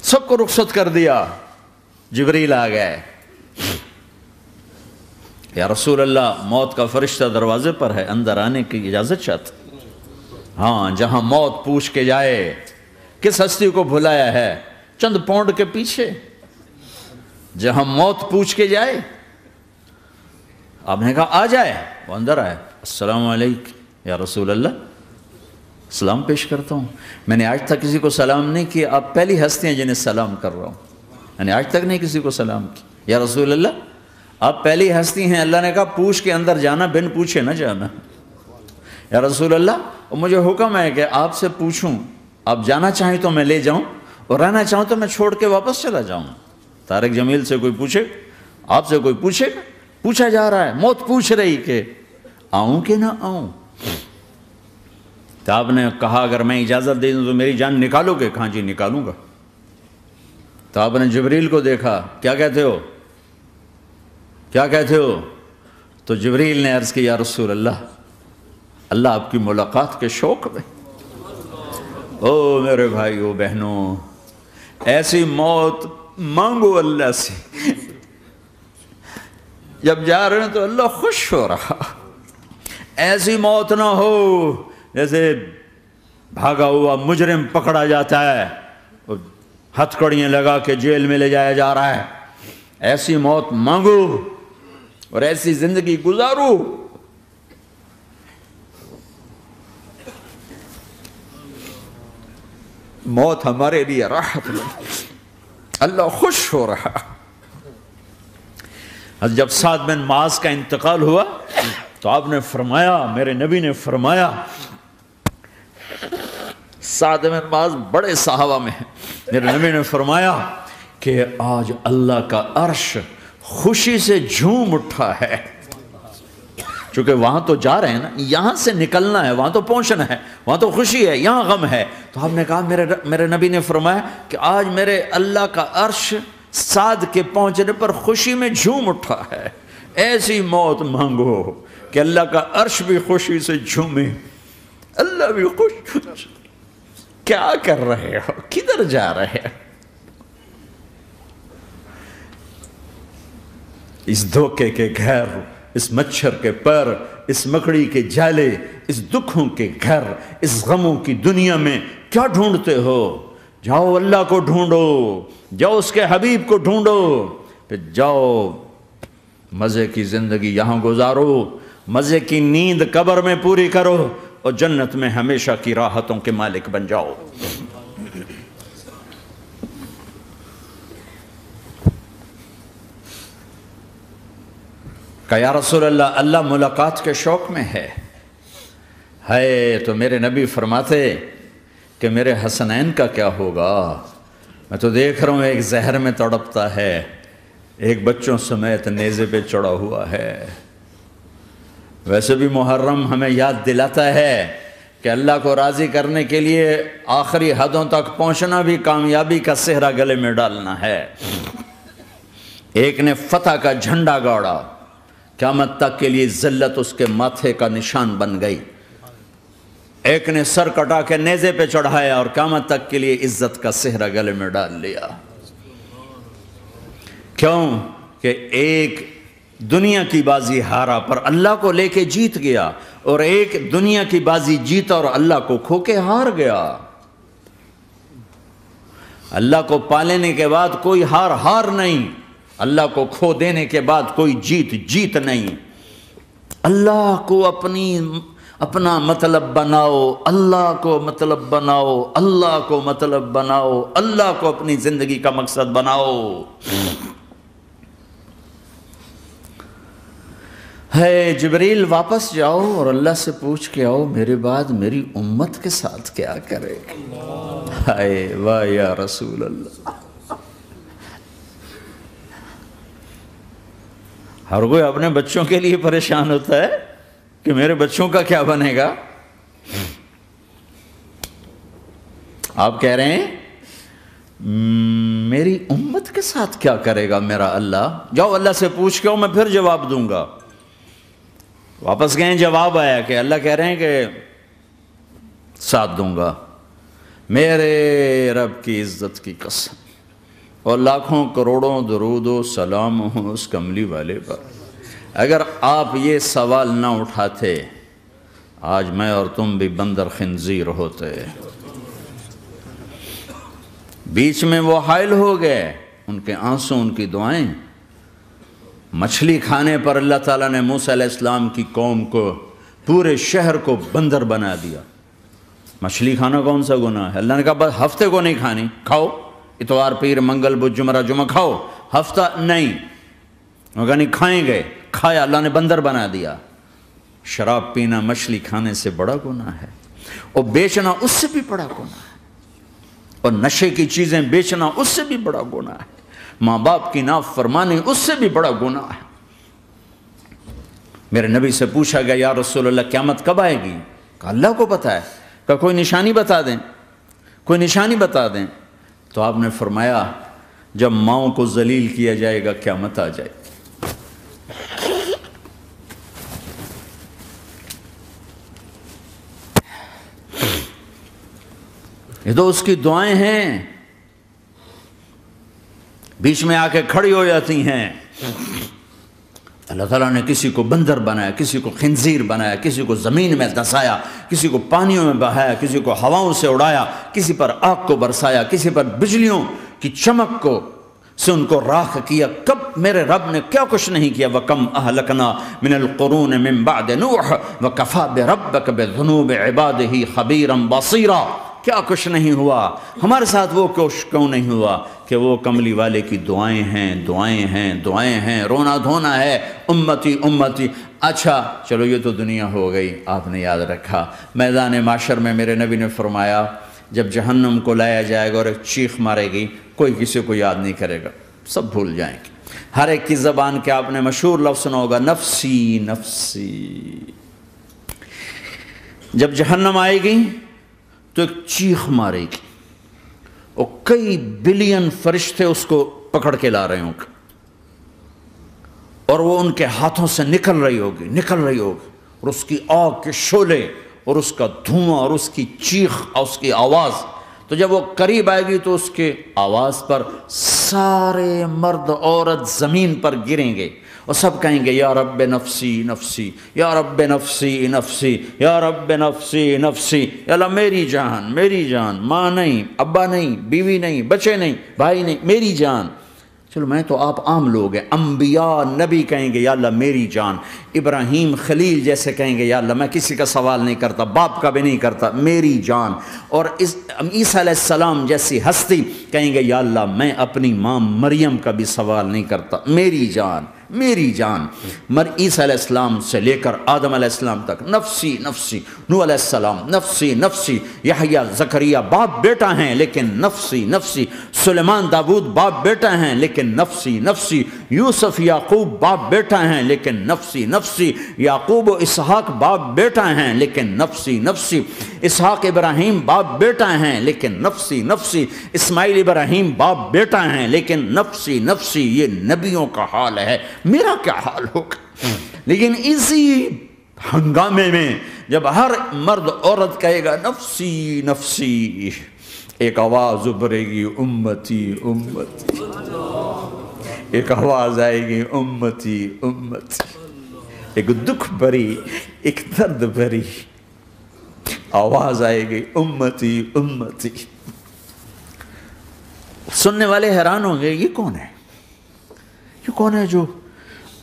سب کو رخصت کر دیا. جبریل آ گئے. یا رسول اللہ موت کا فرشتہ دروازے پر ہے, اندر آنے کی اجازت چاہتا. ہاں, جہاں موت پوچھ کے جائے کس ہستی کو بھلایا ہے, چند پونڈ کے پیچھے جہاں موت پوچھ کے جائے. آپ نے کہا آ جائے, وہ اندر آئے. السلام علیکم یا رسول اللہ, سلام پیش کرتا ہوں. میں نے آج تک کسی کو سلام نہیں کیا, آپ پہلی ہستی ہیں جنہیں سلام کر رہا ہوں. میں نے آج تک نہیں کسی کو سلام کیا. یا رسول اللہ آپ پہلی ہستی ہیں. اللہ نے کہا پوچھ کے اندر جانا, بن پوچھے نہ جانا. یا رسول اللہ مجھے حکم ہے کہ آپ سے پوچھوں, آپ جانا چاہیں تو میں لے جاؤں, اور رہنا چاہوں تو میں چھوڑ کے واپس چلا جاؤں. طارق جمیل سے کوئی پوچھے, آپ سے کوئی پوچھے, پوچھا جا رہا ہے, موت پوچھ رہی کہ آؤں کہ نہ آؤں. تو آپ نے کہا اگر میں اجازت دے دوں تو میری جان نکالو گے؟ کہاں جی نکالوں گا. تو آپ نے جبریل کو دیکھا, کیا کہتے ہو, کیا کہتے ہو؟ تو جبریل نے عرض کی یا رسول اللہ, اللہ آپ کی ملاقات کے شوق میں. او میرے بھائیو بہنوں, ایسی موت مانگو اللہ سے. جب جا رہے ہیں تو اللہ خوش ہو رہا. ایسی موت نہ ہو جیسے بھاگا ہوا مجرم پکڑا جاتا ہے, ہتھ کڑیاں لگا کے جیل میں لے جایا جا رہا ہے. ایسی موت مانگو اور ایسی زندگی گزارو. موت ہمارے لیے راحت ہے, اللہ خوش ہو رہا. جب سعد بن معاذ کا انتقال ہوا تو آپ نے فرمایا, میرے نبی نے فرمایا, سعد بن معاذ بڑے صحابہ میں ہیں, میرے نبی نے فرمایا کہ آج اللہ کا عرش خوشی سے جھوم اٹھا ہے. چونکہ وہاں تو جا رہے ہیں نا, یہاں سے نکلنا ہے, وہاں تو پہنچنا ہے, وہاں تو خوشی ہے, یہاں غم ہے. تو آپ نے کہا, میرے نبی نے فرمایا کہ آج میرے اللہ کا عرش سعد کے پہنچنے پر خوشی میں جھوم اٹھا ہے. ایسی موت مانگو کہ اللہ کا عرش بھی خوشی سے جھومے, اللہ بھی خوش. کیا کر رہے ہو, کدھر جا رہے ہو؟ اس دھوکے کے گھر, اس مچھر کے پر, اس مکڑی کے جالے, اس دکھوں کے گھر, اس غموں کی دنیا میں کیا ڈھونڈتے ہو؟ جاؤ اللہ کو ڈھونڈو, جاؤ اس کے حبیب کو ڈھونڈو, پھر جاؤ مزے کی زندگی یہاں گزارو, مزے کی نیند قبر میں پوری کرو, اور جنت میں ہمیشہ کی راحتوں کے مالک بن جاؤ. کہ یا رسول اللہ, اللہ ملاقات کے شوق میں ہے. تو میرے نبی فرماتے کہ میرے حسنین کا کیا ہوگا؟ میں تو دیکھ رہا ہوں ایک زہر میں تڑپتا ہے, ایک بچوں سمیت نیزے پہ چڑھا ہوا ہے. ویسے بھی محرم ہمیں یاد دلاتا ہے کہ اللہ کو راضی کرنے کے لیے آخری حدوں تک پہنچنا بھی کامیابی کا صحرا گلے میں ڈالنا ہے. ایک نے فتح کا جھنڈا گاڑا, قیامت تک کے لیے ذلت اس کے ماتھے کا نشان بن گئی. ایک نے سر کٹا کے نیزے پہ چڑھایا اور قیامت تک کے لیے عزت کا صحرا گلے میں ڈال لیا. کیوں کہ ایک دنیا کی بازی ہارا پر اللہ کو لے کے جیت گیا, اور ایک دنیا کی بازی جیتا اور اللہ کو کھو کے ہار گیا. اللہ کو پالینے کے بعد کوئی ہار نہیں, اللہ کو کھو دینے کے بعد کوئی جیت نہیں. اللہ کو اپنا مطلب بناؤ, اللہ کو مطلب بناؤ, اللہ کو مطلب بناؤ, اللہ کو اپنی زندگی کا مقصد بناؤ. جبریل واپس جاؤ اور اللہ سے پوچھ کے آؤ میرے بعد میری امت کے ساتھ کیا کرے. واہ یا رسول اللہ. ہر کوئی اپنے بچوں کے لیے پریشان ہوتا ہے کہ میرے بچوں کا کیا بنے گا. آپ کہہ رہے ہیں میری امت کے ساتھ کیا کرے گا میرا اللہ. جاؤ اللہ سے پوچھ کے آؤ, میں پھر جواب دوں گا. واپس گئے, جواب آیا کہ اللہ کہہ رہے ہیں کہ ساتھ دوں گا. میرے رب کی عزت کی قسم, اور لاکھوں کروڑوں درود و سلام ہوں اس کملی والے پر۔ اگر آپ یہ سوال نہ اٹھاتے آج میں اور تم بھی بندر خنزیر ہوتے۔ بیچ میں وہ حائل ہو گئے، ان کے آنسو، ان کی دعائیں۔ مچھلی کھانے پر اللہ تعالیٰ نے موسیٰ علیہ السلام کی قوم کو، پورے شہر کو بندر بنا دیا۔ مچھلی کھانا کون سا گناہ ہے؟ اللہ نے کہا بس ہفتے کو نہیں کھانی، کھاؤ اتوار پیر منگل بدھ جمعہ جمعہ کھاؤ، ہفتہ نہیں۔ وہ کہا نہیں، کھائیں گے، کھایا، اللہ نے بندر بنا دیا۔ شراب پینا مچھلی کھانے سے بڑا گناہ ہے، اور بیچنا اس سے بھی بڑا گناہ ہے، اور نشے کی چیزیں بیچنا اس سے بھی بڑا گناہ ہے، ماں باپ کی نافرمانی اس سے بھی بڑا گناہ ہے۔ میرے نبی سے پوچھا گیا یا رسول اللہ قیامت کب آئے گی؟ کہا اللہ کو پتہ ہے۔ کہا کوئی نشانی بتا دیں، کوئی نشانی بتا دیں۔ تو آپ نے فرمایا جب ماؤں کو ذلیل کیا جائے گا قیامت آ جائے گی۔ یہ تو اس کی دعائیں ہیں، بیچ میں آ کے کھڑی ہو جاتی ہیں۔ اللہ تعالیٰ نے کسی کو بندر بنایا، کسی کو خنزیر بنایا، کسی کو زمین میں دھسایا، کسی کو پانیوں میں بہایا، کسی کو ہواؤں سے اڑایا، کسی پر آگ کو برسایا، کسی پر بجلیوں کی چمک کو سے ان کو راکھ کیا۔ کب میرے رب نے کیا کچھ نہیں کیا۔ وَكَمْ أَهْلَكْنَا مِنَ الْقُرُونِ مِن بَعْدِ نُوحٍ وَكَفَى بِرَبِّكَ بِذُنُوبِ عِبَادِهِ خَبِيرًا بَصِيرًا۔ کیا کچھ نہیں ہوا ہمارے ساتھ، وہ کیوں نہیں ہوا کہ وہ کملی والے کی دعائیں ہیں، دعائیں ہیں، دعائیں ہیں، رونا دھونا ہے، امتی امتی۔ اچھا چلو یہ تو دنیا ہو گئی، آپ نے یاد رکھا میدان معاشر میں میرے نبی نے فرمایا جب جہنم کو لایا جائے گا اور ایک چیخ مارے گی، کوئی کسی کو یاد نہیں کرے گا، سب بھول جائیں گے۔ ہر ایک کی زبان کے آپ نے مشہور لفظ سنا ہوگا نفسی نفسی۔ جب جہنم آئے گی تو ایک چیخ مارے گی، اور کئی بلین فرشتے اس کو پکڑ کے لا رہے ہوں گے، اور وہ ان کے ہاتھوں سے نکل رہی ہوگی، اور اس کی آگ کے شعلے اور اس کا دھواں اور اس کی چیخ اور اس کی آواز۔ تو جب وہ قریب آئے گی تو اس کے آواز پر سارے مرد عورت زمین پر گریں گے، اور سب کہیں گے یا رب نفسی نفسی، یا رب نفسی نفسی، یا رب نفسی نفسی۔ یا اللہ میری جان، میری جان، ماں نہیں، ابا نہیں، بیوی نہیں، بچے نہیں، بھائی نہیں، میری جان۔ چلو میں تو آپ عام لوگ ہیں، انبیاء نبی کہیں گے یا اللہ میری جان، ابراہیم خلیل جیسے کہیں گے یا اللہ میں کسی کا سوال نہیں کرتا، باپ کا بھی نہیں کرتا، میری جان۔ اور عیسیٰ علیہ السلام جیسی ہستی کہیں گے یا اللہ میں اپنی ماں مریم کا بھی سوال نہیں کرتا، میری جان، میری جان۔ عیسیٰ علیہ السلام سے لے کر آدم علیہ السلام تک نفسی نفسی، نوح علیہ السلام نفسی نفسی، یحییٰ زکریا باپ بیٹا ہیں لیکن نفسی نفسی، سلیمان داود باپ بیٹا ہیں لیکن نفسی نفسی، یوسف یعقوب باپ بیٹا ہیں لیکن نفسی نفسی، یعقوب و اسحاق باپ بیٹا ہیں لیکن نفسی نفسی، اسحاق ابراہیم باپ بیٹا ہیں لیکن نفسی نفسی، اسماعیل ابراہیم باپ بیٹا ہیں لیکن نفسی نفسی۔ یہ نبیوں کا حال ہے، میرا کیا حال ہوگا؟ لیکن اسی ہنگامے میں جب ہر مرد عورت کہے گا نفسی نفسی، ایک آواز ابھرے گی امتی امتی، ایک آواز آئے گی امتی امتی، ایک دکھ بھری، ایک درد بھری آواز آئے گی امتی امتی۔ سننے والے حیران ہوں گے یہ کون ہے، یہ کون ہے جو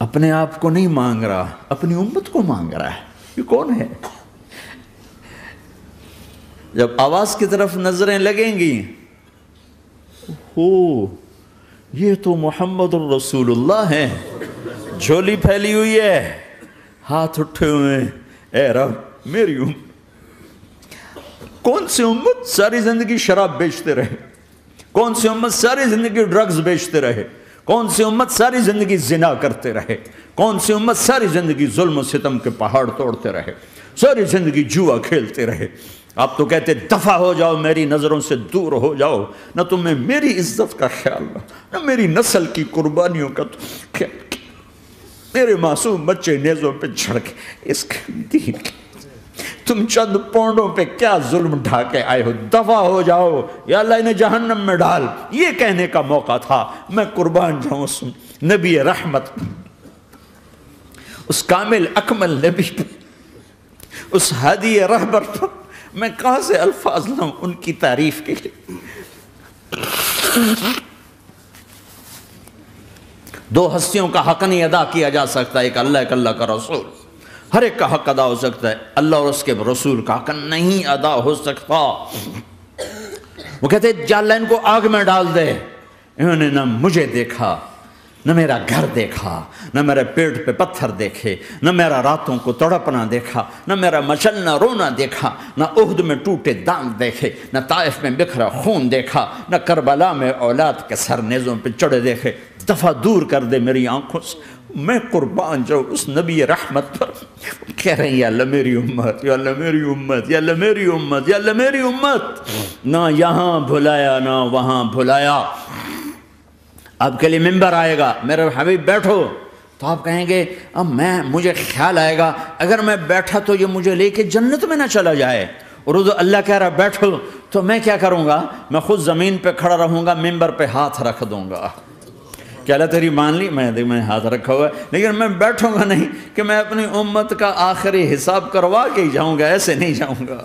اپنے آپ کو نہیں مانگ رہا، اپنی امت کو مانگ رہا ہے، یہ کون ہے؟ جب آواز کی طرف نظریں لگیں گی، یہ تو محمد الرسول اللہ ہے، جھولی پھیلی ہوئی ہے، ہاتھ اٹھے ہوئے ہیں، اے رب میری امت۔ کون سی امت ساری زندگی شراب بیچتے رہے، کون سی امت ساری زندگی ڈرگز بیچتے رہے، کون سی امت ساری زندگی زنا کرتے رہے، کون سی امت ساری زندگی ظلم و ستم کے پہاڑ توڑتے رہے، ساری زندگی جوا کھیلتے رہے۔ آپ تو کہتے دفع ہو جاؤ، میری نظروں سے دور ہو جاؤ، نہ تمہیں میری عزت کا خیال نہ میری نسل کی قربانیوں کا خیال، میرے معصوم بچے نیزوں پہ چڑھ کے اس کے دین کے تم چند پونڈوں پہ کیا ظلم ڈھا کے آئے ہو، دفع ہو جاؤ یا اللہ انہیں جہنم میں ڈال، یہ کہنے کا موقع تھا۔ میں قربان جاؤں اس نبی رحمت، اس کامل اکمل نبی پر، اس ہادی رہبر پر میں کہاں سے الفاظ لاؤں ان کی تعریف کے لیے۔ دو ہستیوں کا حق نہیں ادا کیا جا سکتا، ایک اللہ، ایک اللہ کا رسول۔ ہر ایک کا حق ادا ہو سکتا ہے، اللہ اور اس کے رسول کا حق نہیں ادا ہو سکتا۔ وہ کہتے ہیں یا اللہ ان کو آگ میں ڈال دے، انہوں نے نہ مجھے دیکھا، نہ میرا گھر دیکھا، نہ میرے پیٹ پہ پتھر دیکھے، نہ میرا راتوں کو تڑپنا دیکھا، نہ میرا مچلنا رونا دیکھا، نہ احد میں ٹوٹے دانت دیکھے، نہ طائف میں بکھرا خون دیکھا، نہ کربلا میں اولاد کے سر نیزوں پہ چڑھے دیکھے۔ دفعہ دور کر دے میری آنکھوں سے، میں قربان جاؤں اس نبی رحمت پر۔ کہہ رہے ہیں یا اللہ میری امت، یا اللہ میری امت، یا اللہ میری امت، یا اللہ میری امت، نہ یہاں بھلایا نہ وہاں بھلایا۔ آپ کے لیے ممبر آئے گا، میرے حبیب بیٹھو، تو آپ کہیں گے اب مجھے خیال آئے گا اگر میں بیٹھا تو یہ مجھے لے کے جنت میں نہ چلا جائے، اور اللہ کہہ رہا بیٹھو تو میں کیا کروں گا؟ میں خود زمین پہ کھڑا رہوں گا، ممبر پہ ہاتھ رکھ دوں گا کہ اللہ تیری مان لی، میں ہاتھ رکھا ہوا ہے، لیکن میں بیٹھوں گا نہیں کہ میں اپنی امت کا آخری حساب کروا کے ہی جاؤں گا، ایسے نہیں جاؤں گا۔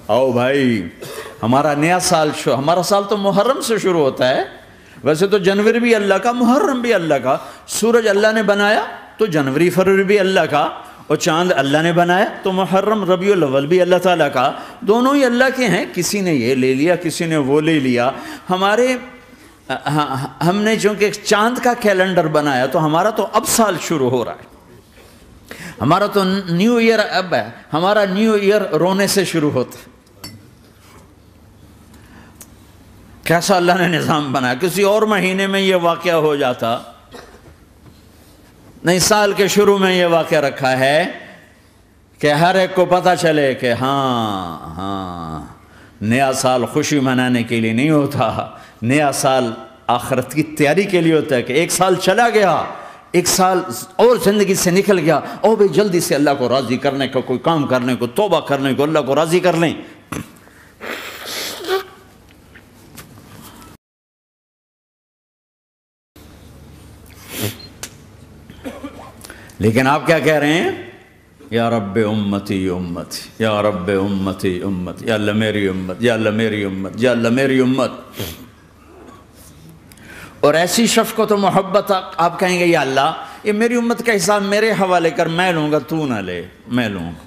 آؤ بھائی، ہمارا نیا سال ہمارا سال تو محرم سے شروع ہوتا ہے، ویسے تو جنوری بھی اللہ کا، محرم بھی اللہ کا، سورج اللہ نے بنایا تو جنوری فروری بھی اللہ کا، اور چاند اللہ نے بنایا تو محرم ربیع الاول بھی اللہ تعالیٰ کا، دونوں ہی اللہ کے ہیں۔ کسی نے یہ لے لیا، کسی نے وہ لے لیا۔ ہم نے چونکہ چاند کا کیلنڈر بنایا تو ہمارا تو اب سال شروع ہو رہا ہے، ہمارا تو نیو ایئر اب ہے، ہمارا نیو ایئر رونے سے شروع ہوتا ہے۔ کیسا اللہ نے نظام بنایا، کسی اور مہینے میں یہ واقعہ ہو جاتا، نہیں سال کے شروع میں یہ واقعہ رکھا ہے کہ ہر ایک کو پتہ چلے کہ ہاں نیا سال خوشی منانے کے لیے نہیں ہوتا، نیا سال آخرت کی تیاری کے لیے ہوتا ہے کہ ایک سال چلا گیا، ایک سال اور زندگی سے نکل گیا، او بھئی جلدی سے اللہ کو راضی کرنے کا کوئی کام کرنے کو، توبہ کرنے کو، اللہ کو راضی کر لیں۔ لیکن آپ کیا کہہ رہے ہیں؟ یا رب امتی امتی، یا رب امتی امتی، یا اللہ میری امت، یا اللہ میری امت، یا اللہ میری امت۔ اور ایسی شفقت و محبت آپ کہیں گے یا اللہ یہ میری امت کا حساب میرے حوالے کر، میں لوں گا، تو نہ لے، میں لوں گا۔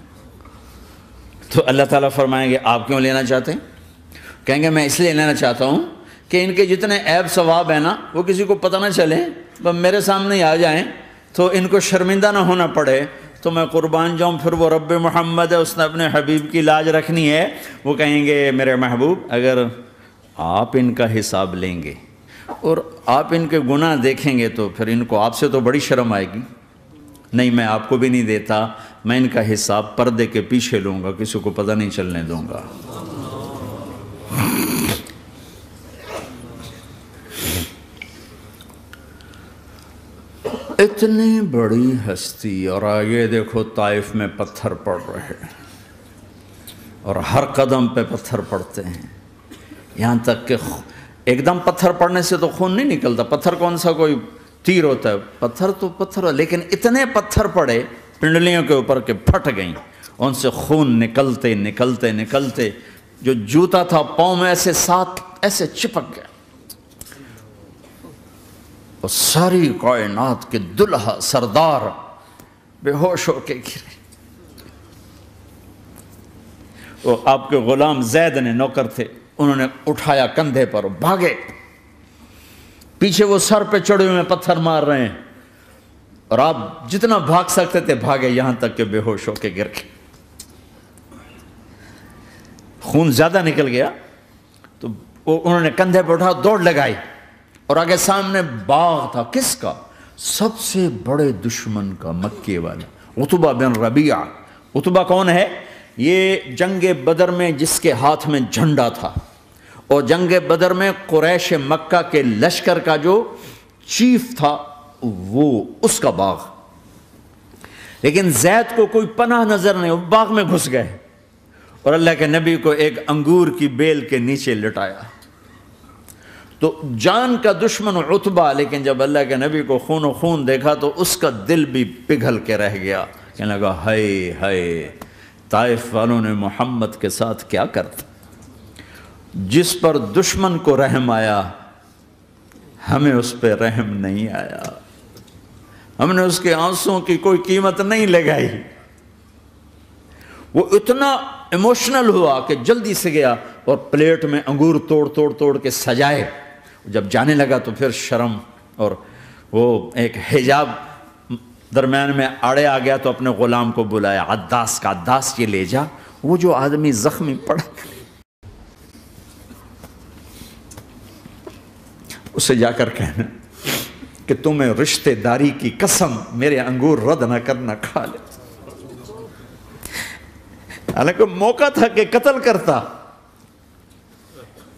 تو اللہ تعالیٰ فرمائیں گے آپ کیوں لینا چاہتے ہیں؟ کہیں گے میں اس لیے لینا چاہتا ہوں کہ ان کے جتنے عیب ثواب ہیں نا وہ کسی کو پتہ نہ چلے، بس میرے سامنے ہی آ جائیں تو ان کو شرمندہ نہ ہونا پڑے، تو میں قربان جاؤں۔ پھر وہ رب محمد ہے، اس نے اپنے حبیب کی لاج رکھنی ہے، وہ کہیں گے میرے محبوب اگر آپ ان کا حساب لیں گے اور آپ ان کے گناہ دیکھیں گے تو پھر ان کو آپ سے تو بڑی شرم آئے گی، نہیں میں آپ کو بھی نہیں دیتا، میں ان کا حساب پردے کے پیچھے لوں گا، کسی کو پتہ نہیں چلنے دوں گا۔ اتنی بڑی ہستی، اور آگے دیکھو طائف میں پتھر پڑ رہے ہیں اور ہر قدم پہ پتھر پڑتے ہیں، یہاں تک کہ ایک دم پتھر پڑنے سے تو خون نہیں نکلتا، پتھر کون سا کوئی تیر ہوتا ہے، پتھر تو پتھر، لیکن اتنے پتھر پڑے پنڈلیوں کے اوپر کہ پھٹ گئیں، ان سے خون نکلتے نکلتے نکلتے جو جوتا تھا پاؤں میں ایسے ساتھ ایسے چپک گیا، اور ساری کائنات کے دلہا سردار بے ہوش ہو کے گرے۔ وہ آپ کے غلام زید نے نوکر تھے، انہوں نے اٹھایا کندھے پر، بھاگے، پیچھے وہ سر پہ چڑھے ہوئے پتھر مار رہے ہیں، اور آپ جتنا بھاگ سکتے تھے بھاگے، یہاں تک کہ بے ہوش ہو کے گر گئے۔ خون زیادہ نکل گیا تو انہوں نے کندھے پہ اٹھا دوڑ لگائی، اور آگے سامنے باغ تھا، کس کا؟ سب سے بڑے دشمن کا، مکے والا عتبہ بن ربیعہ۔ عتبہ کون ہے؟ یہ جنگ بدر میں جس کے ہاتھ میں جھنڈا تھا، اور جنگ بدر میں قریش مکہ کے لشکر کا جو چیف تھا وہ اس کا باغ۔ لیکن زید کو کوئی پناہ نظر نہیں، وہ باغ میں گھس گئے اور اللہ کے نبی کو ایک انگور کی بیل کے نیچے لٹایا۔ تو جان کا دشمن عتبہ، لیکن جب اللہ کے نبی کو خون و خون دیکھا تو اس کا دل بھی پگھل کے رہ گیا، کہنے لگا ہائے ہائے، طائف والوں نے محمد کے ساتھ کیا کرتا۔ جس پر دشمن کو رحم آیا ہمیں اس پہ رحم نہیں آیا، ہم نے اس کے آنسوں کی کوئی قیمت نہیں لگائی۔ وہ اتنا ایموشنل ہوا کہ جلدی سے گیا اور پلیٹ میں انگور توڑ کے سجائے۔ جب جانے لگا تو پھر شرم اور وہ ایک حجاب درمیان میں آڑے آ گیا، تو اپنے غلام کو بلایا، عداس کا، عداس یہ لے جا وہ جو آدمی زخمی پڑا، اسے جا کر کہنا کہ تمہیں رشتہ داری کی قسم میرے انگور رد نہ کرنا، کھا لے۔ حالانکہ موقع تھا کہ قتل کرتا،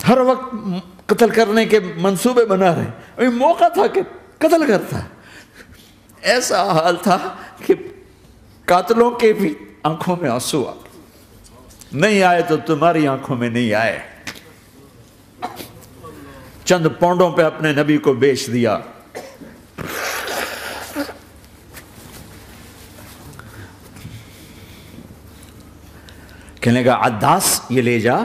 ہر وقت قتل کرنے کے منصوبے بنا رہے، ابھی موقع تھا کہ قتل کرتا۔ ایسا حال تھا کہ قاتلوں کے بھی آنکھوں میں آنسو آ نہیں آئے تو تمہاری آنکھوں میں نہیں آئے۔ چند پونڈوں پہ اپنے نبی کو بیچ دیا۔ کہنے کا عداس یہ لے جا،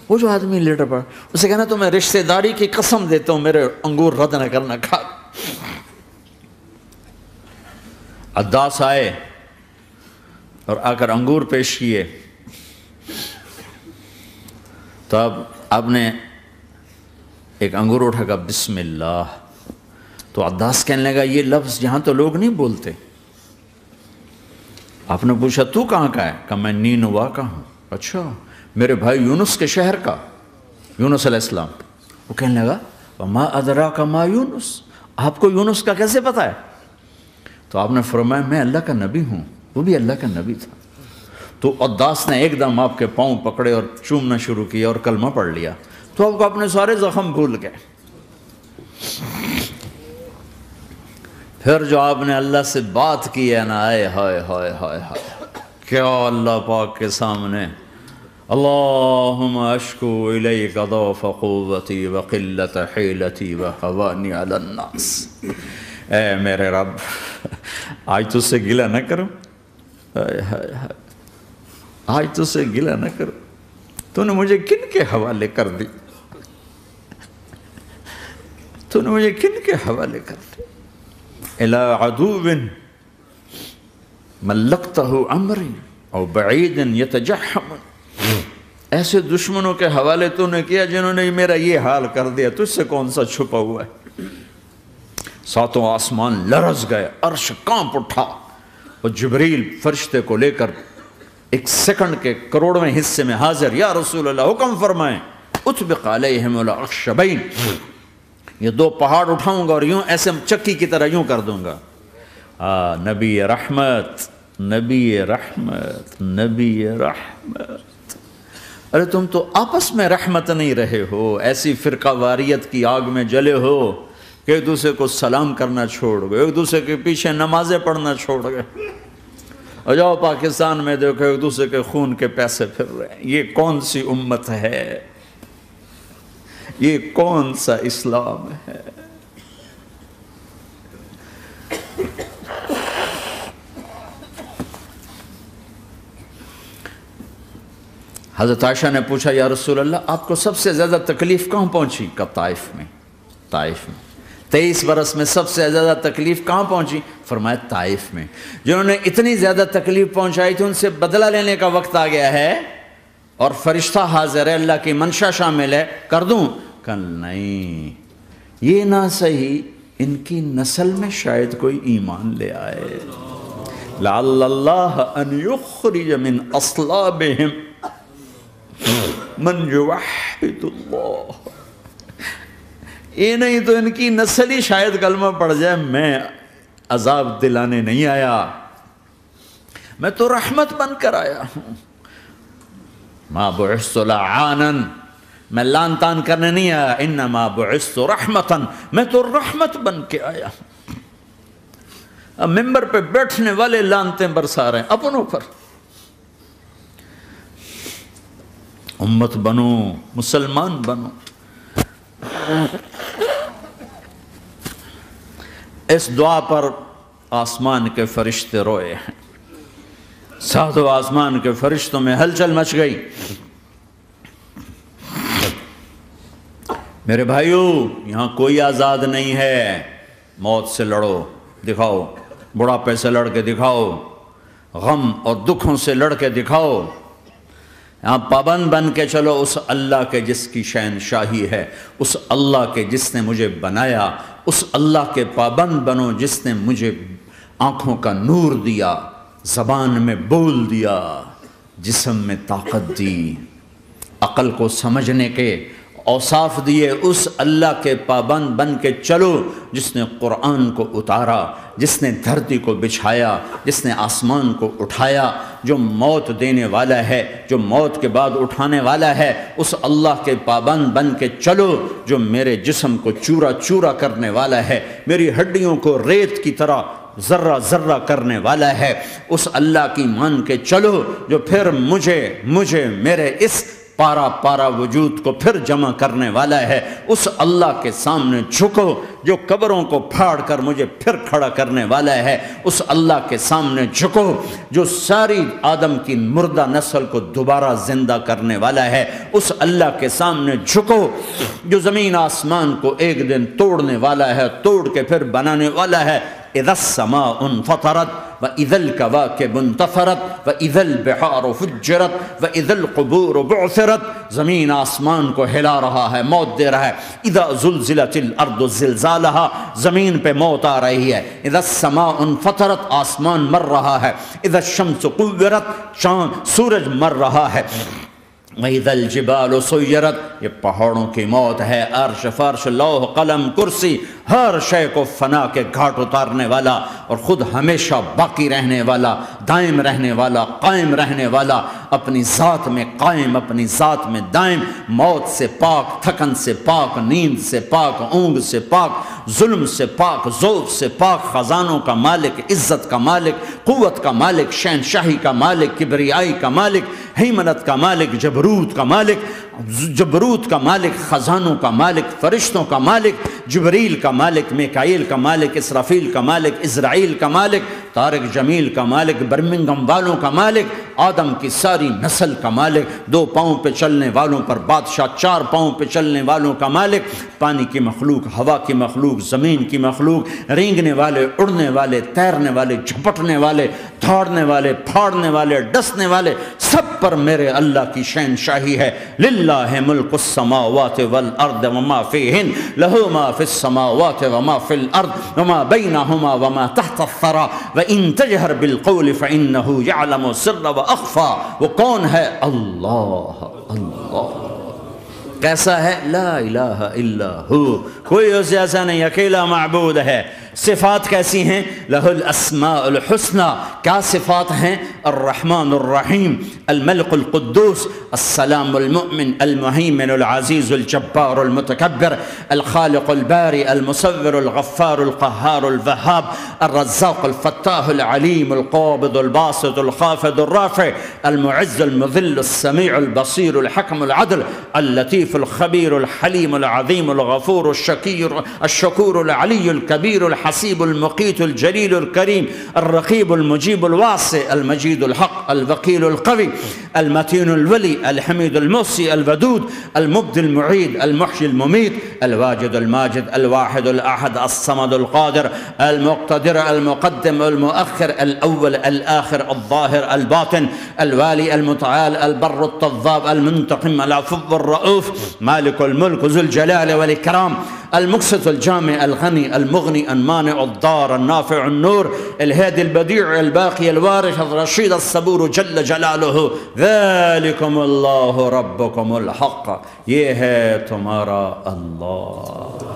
وہ جو آدمی لیٹر پڑا، اسے کہنا تو میں رشتہ داری کی قسم دیتا ہوں میرے انگور رد نہ کرنا، کھا۔ عداس آئے اور آ کر انگور پیش کیے، تو اب آپ نے ایک انگور اٹھا کر بسم اللہ، تو عداس کہنے لگا یہ لفظ یہاں تو لوگ نہیں بولتے۔ آپ نے پوچھا تو کہاں کا ہے؟ کہا میں نینوا کا ہوں۔ اچھا، میرے بھائی یونس کے شہر کا، یونس علیہ السلام۔ وہ کہنے لگا وما ادراک ما یونس، آپ کو یونس کا کیسے پتا ہے؟ تو آپ نے فرمایا میں اللہ کا نبی ہوں، وہ بھی اللہ کا نبی تھا۔ تو عداس نے ایک دم آپ کے پاؤں پکڑے اور چومنا شروع کیا اور کلمہ پڑھ لیا، تو آپ کو اپنے سارے زخم بھول گئے۔ پھر جو آپ نے اللہ سے بات کی ہے نا، آئے ہائے ہائے ہائے ہائے، کیا اللہ پاک کے سامنے اللہم اشکو الیک ضعف قوتی وقلت حیلتی وہوانی علی الناس، اے میرے رب آج تجھ سے گلہ نہ کروں، آج تجھ سے گلہ نہ کروں، تو نے مجھے کن کے حوالے کر دی، تو نے مجھے کن کے حوالے کر دی، الی عدو ملکتہ امری او بعید یتجحم، ایسے دشمنوں کے حوالے تو نے کیا جنہوں نے میرا یہ حال کر دیا، تجھ سے کون سا چھپا ہوا ہے۔ ساتوں آسمان لرز گئے، عرش کانپ اٹھا، اور جبریل فرشتے کو لے کر ایک سیکنڈ کے کروڑویں حصے میں حاضر، یا رسول اللہ حکم فرمائیں اطبق علیہم الاخشبین، یہ دو پہاڑ اٹھاؤں گا اور یوں ایسے چکی کی طرح یوں کر دوں گا۔ نبی رحمت، نبی رحمت، نبی رحمت، ارے تم تو آپس میں رحمت نہیں رہے ہو، ایسی فرقہ واریت کی آگ میں جلے ہو کہ ایک دوسرے کو سلام کرنا چھوڑ گئے، ایک دوسرے کے پیچھے نمازیں پڑھنا چھوڑ گئے، اور جاؤ پاکستان میں دیکھو ایک دوسرے کے خون کے پیسے پھر رہے ہیں۔ یہ کون سی امت ہے؟ یہ کون سا اسلام ہے؟ حضرت عائشہ نے پوچھا یا رسول اللہ آپ کو سب سے زیادہ تکلیف کہاں پہنچی؟ کب؟ طائف میں۔ طائف میں 23 برس میں سب سے زیادہ تکلیف کہاں پہنچی؟ فرمایا طائف میں۔ جنہوں نے اتنی زیادہ تکلیف پہنچائی تھی ان سے بدلہ لینے کا وقت آ گیا ہے، اور فرشتہ حاضر ہے، اللہ کی منشا شامل ہے، کر دوں؟ کہ نہیں، یہ نہ صحیح، ان کی نسل میں شاید کوئی ایمان لے آئے، لعل اللہ ان یخرج من اصلابہم من یوحد اللہ، یہ نہیں تو ان کی نسل ہی شاید کلمہ پڑ جائے۔ میں عذاب دلانے نہیں آیا، میں تو رحمت بن کر آیا ہوں، ما بعثت لعانا، میں لان تان کرنے نہیں آیا، انما بعثت رحمتا، میں تو رحمت بن کے آیا ہوں۔ اب ممبر پہ بیٹھنے والے لانتیں برسا رہے ہیں اپنوں پر۔ امت بنو، مسلمان بنو۔ اس دعا پر آسمان کے فرشتے روئے ہیں، ساتوں آسمان کے فرشتوں میں ہلچل مچ گئی۔ میرے بھائیو، یہاں کوئی آزاد نہیں ہے۔ موت سے لڑو، دکھاؤ، بڑھاپے سے لڑ کے دکھاؤ، غم اور دکھوں سے لڑ کے دکھاؤ۔ یہاں پابند بن کے چلو اس اللہ کے جس کی شہنشاہی ہے، اس اللہ کے جس نے مجھے بنایا، اس اللہ کے پابند بنو جس نے مجھے آنکھوں کا نور دیا، زبان میں بول دیا، جسم میں طاقت دی، عقل کو سمجھنے کے اوصاف دیے۔ اس اللہ کے پابند بن کے چلو جس نے قرآن کو اتارا، جس نے دھرتی کو بچھایا، جس نے آسمان کو اٹھایا، جو موت دینے والا ہے، جو موت کے بعد اٹھانے والا ہے۔ اس اللہ کے پابند بن کے چلو جو میرے جسم کو چورا چورا کرنے والا ہے، میری ہڈیوں کو ریت کی طرح ذرہ ذرہ کرنے والا ہے۔ اس اللہ کی مان کے چلو جو پھر مجھے میرے اس پارا پارا وجود کو پھر جمع کرنے والا ہے۔ اس اللہ کے سامنے جھکو جو قبروں کو پھاڑ کر مجھے پھر کھڑا کرنے والا ہے۔ اس اللہ کے سامنے جھکو جو ساری آدم کی مردہ نسل کو دوبارہ زندہ کرنے والا ہے۔ اس اللہ کے سامنے جھکو جو زمین آسمان کو ایک دن توڑنے والا ہے، توڑ کے پھر بنانے والا ہے۔ اذا السماء انفطرت وإذا الكواكب انتثرت وإذا البحار فجرت وإذا القبور بعثرت۔ زمین آسمان کو ہلا رہا ہے، موت دے رہا ہے۔ اذا زلزلت الارض زلزالها، زمین پہ موت آ رہی ہے۔ اذا السماء انفطرت، آسمان مر رہا ہے۔ اذا الشمس قورت، چاند سورج مر رہا ہے۔ وَإِذَا الْجِبَالُ سُيِّرَتْ، یہ پہاڑوں کی موت ہے۔ عرش فرش لوح قلم کرسی، ہر شے کو فنا کے گھاٹ اتارنے والا اور خود ہمیشہ باقی رہنے والا، دائم رہنے والا، قائم رہنے والا، اپنی ذات میں قائم، اپنی ذات میں دائم، موت سے پاک، تھکن سے پاک، نیند سے پاک، اونگ سے پاک، ظلم سے پاک، ذوق سے پاک، خزانوں کا مالک، عزت کا مالک، قوت کا مالک، شہنشاہی کا مالک، کبریائی کا مالک، ہیمنت کا مالک، جبروت کا مالک، خزانوں کا مالک، فرشتوں کا مالک، جبریل کا مالک، میکائیل کا مالک، اسرافیل کا مالک، اسرائیل کا مالک، طارق جمیل کا مالک، برمنگم والوں کا مالک، آدم کی ساری نسل کا مالک، 2 پاؤں پہ چلنے والوں پر بادشاہ، 4 پاؤں پہ چلنے والوں کا مالک، پانی کی مخلوق، ہوا کی مخلوق، زمین کی مخلوق، رینگنے والے، اڑنے والے، تیرنے والے، جھپٹنے والے، دھاڑنے والے، پھاڑنے والے، ڈسنے والے، سب پر میرے اللہ کی شہنشاہی ہے۔ للہ ملک السماوات والارض وما فیہن، لہو ما فی السماوات وما فی الارض وما بینہما وما تحت الثری وان تجہر بالقول فانہ یعلم السر واخفی۔ وہ کون ہے؟ اللہ۔ اللہ کیسا ہے؟ لا الہ الا ہو، کوئی اسے ایسا نہیں، اکیلا معبود ہے۔ صفات کیسی ہیں؟ لہ الاسماء الحسنى، کیا صفات ہیں؟ الرحمن الرحیم، الملک القدوس، السلام المؤمن، المہیمن العزیز الجبار المتکبر، الخالق الباری المصور الغفار القہار الوہاب، الرزاق الفتاح العلیم القابض الباسط الخافض الرافع، المعز المذل السمیع البصیر الحکم العدل، اللطیف الخبیر الحلیم العظیم الغفور الشکور العلی الکبیر الحسیب المقیت الجلیل الکریم، الرقیب المجیب الواسع، المجید الحق، الوکیل القوی، المتین الولی، الحمید المحصی، الودود، المبدی المعید، المحیی الممیت، الواجد الماجد، الواحد الاحد، الصمد القادر، المقتدر، المقدم، المؤخر، الاول، الاخر، الظاہر، الباطن، الوالی، المتعال، البر التواب، المنتقم، العفو الرؤوف، مالک الملک، ذو الجلال والاکرام، المقسط الجامع الغنی المغنی المانع الضار النافع النور، الهادي البديع الباقي الوارث الرشيد الصبور جل جلالہ، ذالکم اللہ ربکم الحق، یہ ہے تمہارا اللہ۔